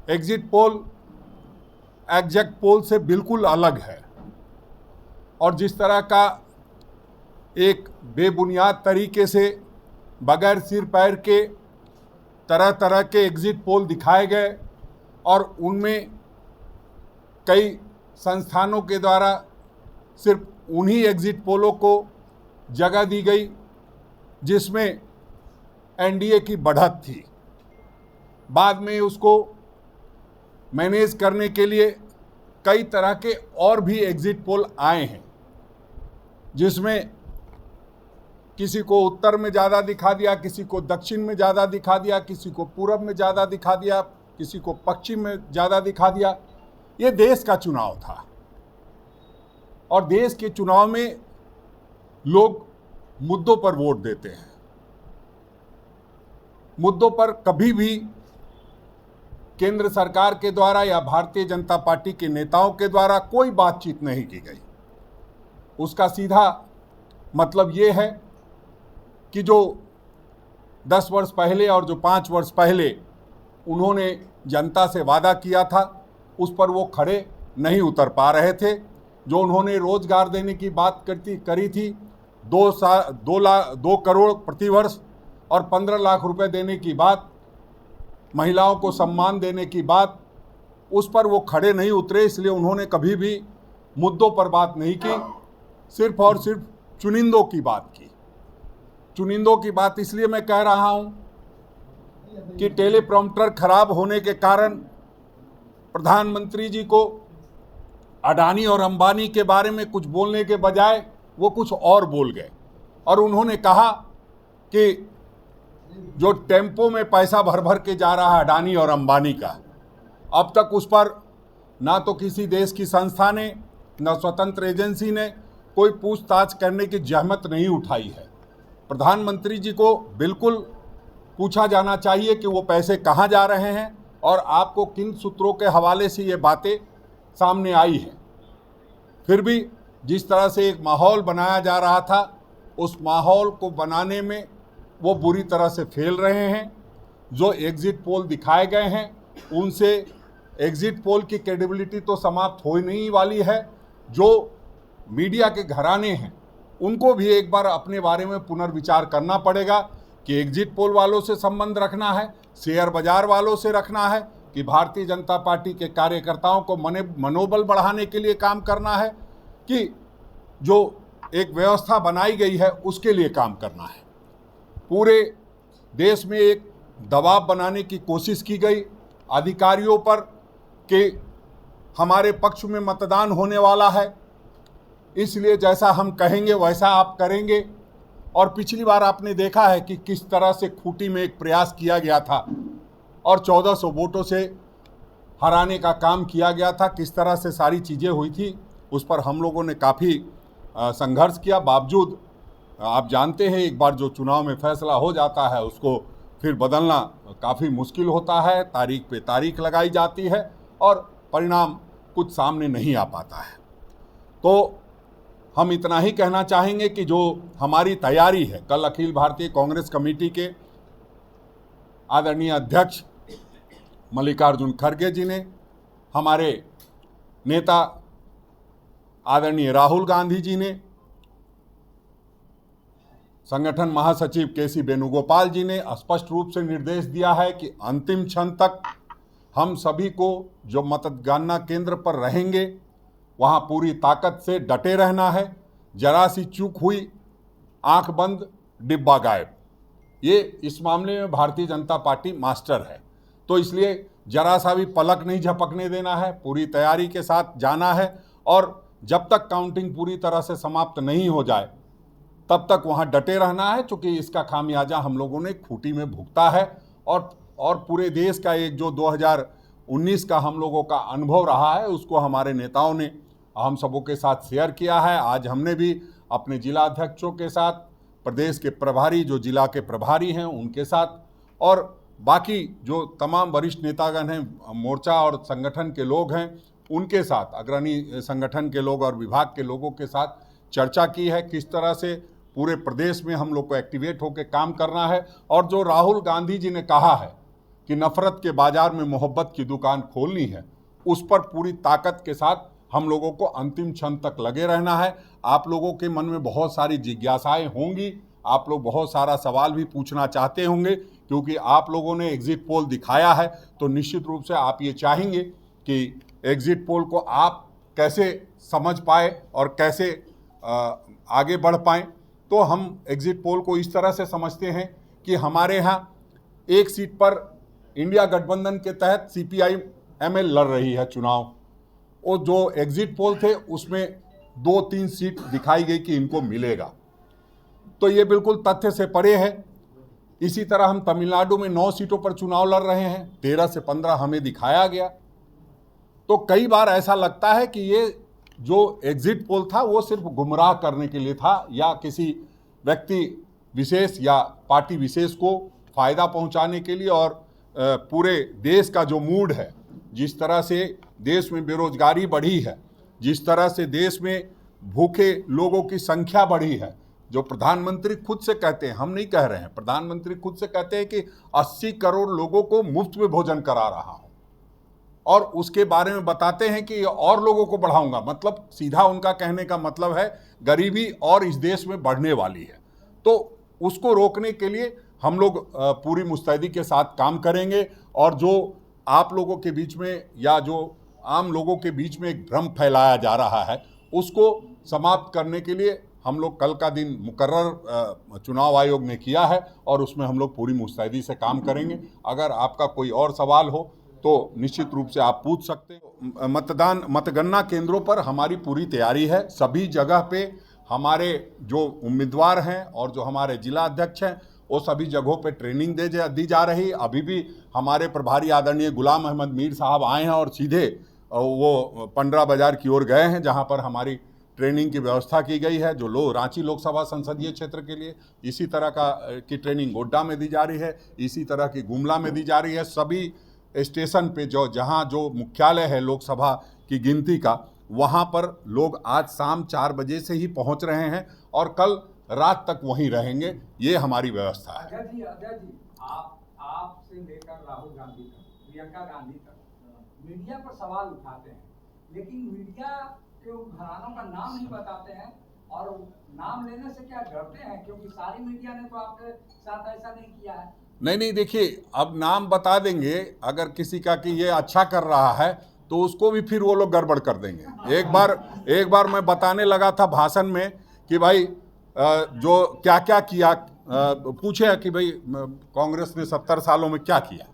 Exit poll exact पोल से बिल्कुल अलग है और जिस तरह का एक बेबुनियाद तरीके से बगैर सिर पैर के तरह तरह के एग्जिट पोल दिखाए गए और उनमें कई संस्थानों के द्वारा सिर्फ उन्हीं एग्जिट पोलों को जगह दी गई जिसमें एनडीए की बढ़त थी। बाद में उसको मैनेज करने के लिए कई तरह के और भी एग्जिट पोल आए हैं जिसमें किसी को उत्तर में ज़्यादा दिखा दिया, किसी को दक्षिण में ज़्यादा दिखा दिया, किसी को पूरब में ज़्यादा दिखा दिया, किसी को पश्चिम में ज़्यादा दिखा दिया। ये देश का चुनाव था और देश के चुनाव में लोग मुद्दों पर वोट देते हैं। मुद्दों पर कभी भी केंद्र सरकार के द्वारा या भारतीय जनता पार्टी के नेताओं के द्वारा कोई बातचीत नहीं की गई। उसका सीधा मतलब ये है कि जो 10 वर्ष पहले और जो 5 वर्ष पहले उन्होंने जनता से वादा किया था उस पर वो खड़े नहीं उतर पा रहे थे। जो उन्होंने रोजगार देने की बात करी थी 2 करोड़ प्रतिवर्ष और 15 लाख रुपए देने की बात, महिलाओं को सम्मान देने की बात, उस पर वो खड़े नहीं उतरे। इसलिए उन्होंने कभी भी मुद्दों पर बात नहीं की, सिर्फ और सिर्फ चुनिंदों की बात की। चुनिंदों की बात इसलिए मैं कह रहा हूं कि टेलीप्रॉम्प्टर खराब होने के कारण प्रधानमंत्री जी को अडानी और अंबानी के बारे में कुछ बोलने के बजाय वो कुछ और बोल गए और उन्होंने कहा कि जो टेम्पो में पैसा भर भर के जा रहा है अडानी और अंबानी का, अब तक उस पर ना तो किसी देश की संस्था ने न स्वतंत्र एजेंसी ने कोई पूछताछ करने की जहमत नहीं उठाई है। प्रधानमंत्री जी को बिल्कुल पूछा जाना चाहिए कि वो पैसे कहाँ जा रहे हैं और आपको किन सूत्रों के हवाले से ये बातें सामने आई हैं। फिर भी जिस तरह से एक माहौल बनाया जा रहा था उस माहौल को बनाने में वो बुरी तरह से फेल रहे हैं। जो एग्जिट पोल दिखाए गए हैं उनसे एग्जिट पोल की क्रेडिबिलिटी तो समाप्त हो ही नहीं वाली है। जो मीडिया के घराने हैं उनको भी एक बार अपने बारे में पुनर्विचार करना पड़ेगा कि एग्जिट पोल वालों से संबंध रखना है, शेयर बाजार वालों से रखना है कि भारतीय जनता पार्टी के कार्यकर्ताओं को मनोबल बढ़ाने के लिए काम करना है कि जो एक व्यवस्था बनाई गई है उसके लिए काम करना है। पूरे देश में एक दबाव बनाने की कोशिश की गई अधिकारियों पर कि हमारे पक्ष में मतदान होने वाला है, इसलिए जैसा हम कहेंगे वैसा आप करेंगे। और पिछली बार आपने देखा है कि किस तरह से खूंटी में एक प्रयास किया गया था और 1400 वोटों से हराने का काम किया गया था। किस तरह से सारी चीज़ें हुई थी उस पर हम लोगों ने काफ़ी संघर्ष किया। बावजूद आप जानते हैं एक बार जो चुनाव में फैसला हो जाता है उसको फिर बदलना काफ़ी मुश्किल होता है। तारीख पे तारीख लगाई जाती है और परिणाम कुछ सामने नहीं आ पाता है। तो हम इतना ही कहना चाहेंगे कि जो हमारी तैयारी है, कल अखिल भारतीय कांग्रेस कमेटी के आदरणीय अध्यक्ष मल्लिकार्जुन खड़गे जी ने, हमारे नेता आदरणीय राहुल गांधी जी ने, संगठन महासचिव केसी वेणुगोपाल जी ने स्पष्ट रूप से निर्देश दिया है कि अंतिम क्षण तक हम सभी को जो मतगणना केंद्र पर रहेंगे वहाँ पूरी ताकत से डटे रहना है। जरा सी चूक हुई आंख बंद डिब्बा गायब, ये इस मामले में भारतीय जनता पार्टी मास्टर है। तो इसलिए जरा सा भी पलक नहीं झपकने देना है, पूरी तैयारी के साथ जाना है और जब तक काउंटिंग पूरी तरह से समाप्त नहीं हो जाए तब तक वहाँ डटे रहना है, क्योंकि इसका खामियाजा हम लोगों ने खूंटी में भुगता है और पूरे देश का एक जो 2019 का हम लोगों का अनुभव रहा है उसको हमारे नेताओं ने हम सबों के साथ शेयर किया है। आज हमने भी अपने जिला अध्यक्षों के साथ, प्रदेश के प्रभारी जो जिला के प्रभारी हैं उनके साथ और बाकी जो तमाम वरिष्ठ नेतागण हैं, मोर्चा और संगठन के लोग हैं उनके साथ, अग्रणी संगठन के लोग और विभाग के लोगों के साथ चर्चा की है किस तरह से पूरे प्रदेश में हम लोग को एक्टिवेट होकर काम करना है। और जो राहुल गांधी जी ने कहा है कि नफरत के बाजार में मोहब्बत की दुकान खोलनी है, उस पर पूरी ताकत के साथ हम लोगों को अंतिम क्षण तक लगे रहना है। आप लोगों के मन में बहुत सारी जिज्ञासाएं होंगी, आप लोग बहुत सारा सवाल भी पूछना चाहते होंगे, क्योंकि आप लोगों ने एग्जिट पोल दिखाया है, तो निश्चित रूप से आप ये चाहेंगे कि एग्जिट पोल को आप कैसे समझ पाए और कैसे आगे बढ़ पाएँ। तो हम एग्जिट पोल को इस तरह से समझते हैं कि हमारे यहाँ एक सीट पर इंडिया गठबंधन के तहत CPI ML लड़ रही है चुनाव। वो जो एग्जिट पोल थे उसमें 2-3 सीट दिखाई गई कि इनको मिलेगा, तो ये बिल्कुल तथ्य से परे है। इसी तरह हम तमिलनाडु में 9 सीटों पर चुनाव लड़ रहे हैं, 13 से 15 हमें दिखाया गया। तो कई बार ऐसा लगता है कि ये जो एग्जिट पोल था वो सिर्फ गुमराह करने के लिए था, या किसी व्यक्ति विशेष या पार्टी विशेष को फायदा पहुंचाने के लिए। और पूरे देश का जो मूड है, जिस तरह से देश में बेरोजगारी बढ़ी है, जिस तरह से देश में भूखे लोगों की संख्या बढ़ी है, जो प्रधानमंत्री खुद से कहते हैं, हम नहीं कह रहे हैं, प्रधानमंत्री खुद से कहते हैं कि 80 करोड़ लोगों को मुफ्त में भोजन करा रहा हूं, और उसके बारे में बताते हैं कि और लोगों को बढ़ाऊंगा। मतलब सीधा उनका कहने का मतलब है गरीबी और इस देश में बढ़ने वाली है। तो उसको रोकने के लिए हम लोग पूरी मुस्तैदी के साथ काम करेंगे। और जो आप लोगों के बीच में या जो आम लोगों के बीच में एक भ्रम फैलाया जा रहा है, उसको समाप्त करने के लिए हम लोग कल का दिन मुकर्रर चुनाव आयोग ने किया है, और उसमें हम लोग पूरी मुस्तैदी से काम करेंगे। अगर आपका कोई और सवाल हो तो निश्चित रूप से आप पूछ सकते हैं। मतगणना केंद्रों पर हमारी पूरी तैयारी है। सभी जगह पे हमारे जो उम्मीदवार हैं और जो हमारे जिला अध्यक्ष हैं, वो सभी जगहों पे ट्रेनिंग दी जा रही। अभी भी हमारे प्रभारी आदरणीय गुलाम अहमद मीर साहब आए हैं और सीधे वो पंडरा बाजार की ओर गए हैं, जहां पर हमारी ट्रेनिंग की व्यवस्था की गई है, जो रांची लोकसभा संसदीय क्षेत्र के लिए। इसी तरह की ट्रेनिंग गोड्डा में दी जा रही है, इसी तरह की गुमला में दी जा रही है। सभी स्टेशन पे जहाँ जो मुख्यालय है लोकसभा की गिनती का, वहाँ पर लोग आज शाम 4 बजे से ही पहुँच रहे हैं और कल रात तक वहीं रहेंगे। ये हमारी व्यवस्था है। अजय जी, आपसे लेकर राहुल गांधी तक, प्रियंका गांधी तक मीडिया पर सवाल उठाते हैं, लेकिन मीडिया के घरानों का नाम नहीं बताते हैं, और नाम लेने से क्या डरते हैं? क्योंकि सारी मीडिया ने तो आपके साथ ऐसा नहीं किया है। नहीं, देखिए, अब नाम बता देंगे अगर किसी का कि ये अच्छा कर रहा है, तो उसको भी फिर वो लोग गड़बड़ कर देंगे। एक बार मैं बताने लगा था भाषण में कि भाई जो क्या क्या किया, पूछे कि भाई कांग्रेस ने 70 सालों में क्या किया,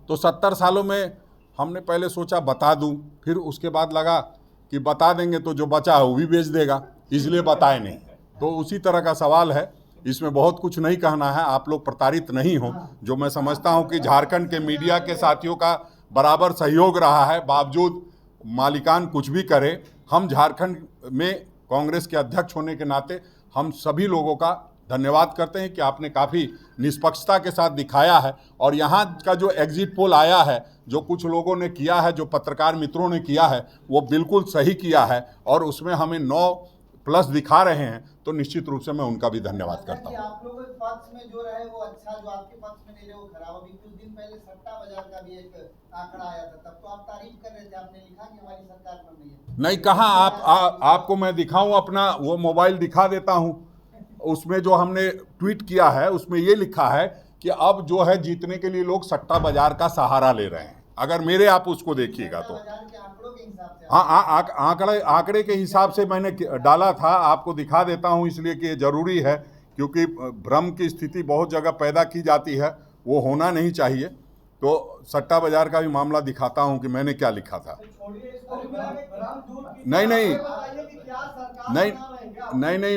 तो 70 सालों में हमने पहले सोचा बता दूं, फिर उसके बाद लगा कि बता देंगे तो जो बचा है वो भी बेच देगा, इसलिए बताए नहीं। तो उसी तरह का सवाल है, इसमें बहुत कुछ नहीं कहना है। आप लोग प्रताड़ित नहीं हो। जो मैं समझता हूं कि झारखंड के मीडिया के साथियों का बराबर सहयोग रहा है, बावजूद मालिकान कुछ भी करे, हम झारखंड में कांग्रेस के अध्यक्ष होने के नाते हम सभी लोगों का धन्यवाद करते हैं कि आपने काफ़ी निष्पक्षता के साथ दिखाया है। और यहाँ का जो एग्जिट पोल आया है, जो कुछ लोगों ने किया है, जो पत्रकार मित्रों ने किया है, वो बिल्कुल सही किया है, और उसमें हमें 9+ दिखा रहे हैं, तो निश्चित रूप से मैं उनका भी धन्यवाद करता हूँ। आप लोगों के पक्ष में जो रहे वो अच्छा, जो आपके पक्ष में नहीं रहे वो खराब। अभी कुछ दिन पहले सट्टा बाजार का भी एक आंकड़ा आया था, तब तो आप तारीफ कर रहे थे, आपने लिखा कि हमारी सरकार बन रही है। नहीं, कहाँ आपको मैं दिखाऊं, अपना वो मोबाइल दिखा देता हूं। उसमें जो हमने ट्वीट किया है उसमें ये लिखा है कि अब जो है जीतने के लिए लोग सट्टा बाजार का सहारा ले रहे हैं। अगर मेरे आप उसको देखिएगा तो हाँ, आंकड़े के हिसाब से मैंने डाला था, आपको दिखा देता हूं, इसलिए कि जरूरी है, क्योंकि भ्रम की स्थिति बहुत जगह पैदा की जाती है, वो होना नहीं चाहिए। तो सट्टा बाजार का भी मामला दिखाता हूं कि मैंने क्या लिखा था। नहीं,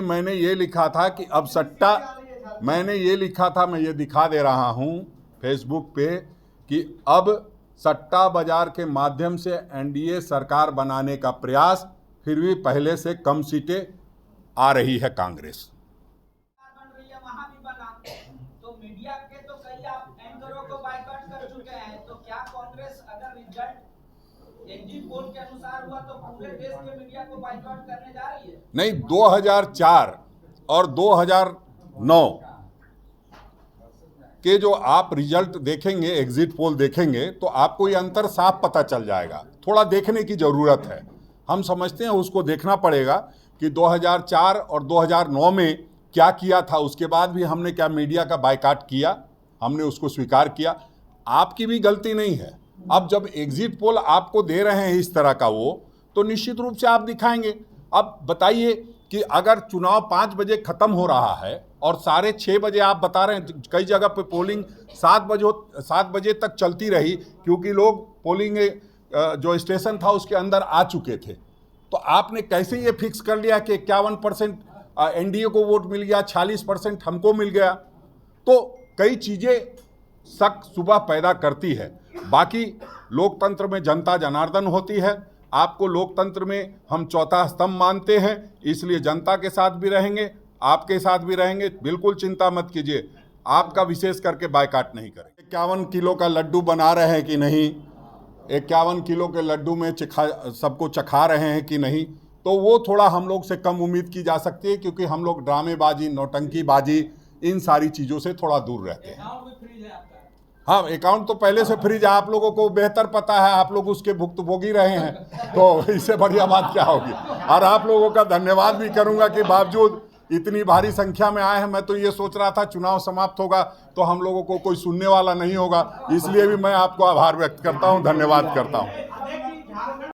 मैंने ये लिखा था कि अब सट्टा, मैंने ये लिखा था, मैं ये दिखा दे रहा हूं फेसबुक पे, कि अब सट्टा बाजार के माध्यम से एनडीए सरकार बनाने का प्रयास, फिर भी पहले से कम सीटें आ रही है कांग्रेस। वहां भी बना, तो मीडिया के तो कई आप एंकरों को बायकॉट कर चुके हैं, तो क्या कांग्रेस अगर रिजल्ट एग्जिट पोल के अनुसार हुआ तो पूरे देश के मीडिया को बायकॉट करने जा रही है? नहीं, 2004 और 2009 के जो आप रिजल्ट देखेंगे, एग्जिट पोल देखेंगे, तो आपको ये अंतर साफ पता चल जाएगा। थोड़ा देखने की ज़रूरत है, हम समझते हैं उसको देखना पड़ेगा कि 2004 और 2009 में क्या किया था। उसके बाद भी हमने क्या मीडिया का बायकॉट किया, हमने उसको स्वीकार किया। आपकी भी गलती नहीं है। अब जब एग्जिट पोल आपको दे रहे हैं इस तरह का तो निश्चित रूप से आप दिखाएंगे। अब बताइए कि अगर चुनाव 5 बजे ख़त्म हो रहा है और 6:30 बजे आप बता रहे हैं, कई जगह पे पोलिंग 7 बजे तक चलती रही, क्योंकि लोग पोलिंग जो स्टेशन था उसके अंदर आ चुके थे। तो आपने कैसे ये फिक्स कर लिया कि 51% एनडीए को वोट मिल गया, 46% हमको मिल गया? तो कई चीज़ें शक सुबह पैदा करती है। बाकी लोकतंत्र में जनता जनार्दन होती है। आपको लोकतंत्र में हम चौथा स्तंभ मानते हैं, इसलिए जनता के साथ भी रहेंगे, आपके साथ भी रहेंगे। बिल्कुल चिंता मत कीजिए, आपका विशेष करके बायकॉट नहीं करेंगे। 51 किलो का लड्डू बना रहे हैं कि नहीं, 51 किलो के लड्डू में सबको चखा रहे हैं कि नहीं, तो वो थोड़ा हम लोग से कम उम्मीद की जा सकती है, क्योंकि हम लोग ड्रामेबाजी, नौटंकीबाजी, इन सारी चीज़ों से थोड़ा दूर रहते हैं। हाँ, अकाउंट तो पहले से फ्रीज है, आप लोगों को बेहतर पता है, आप लोग उसके भुक्तभोगी रहे हैं, तो इससे बढ़िया बात क्या होगी। और आप लोगों का धन्यवाद भी करूंगा कि बावजूद इतनी भारी संख्या में आए हैं। मैं तो ये सोच रहा था चुनाव समाप्त होगा तो हम लोगों को कोई सुनने वाला नहीं होगा, इसलिए भी मैं आपको आभार व्यक्त करता हूँ, धन्यवाद करता हूँ।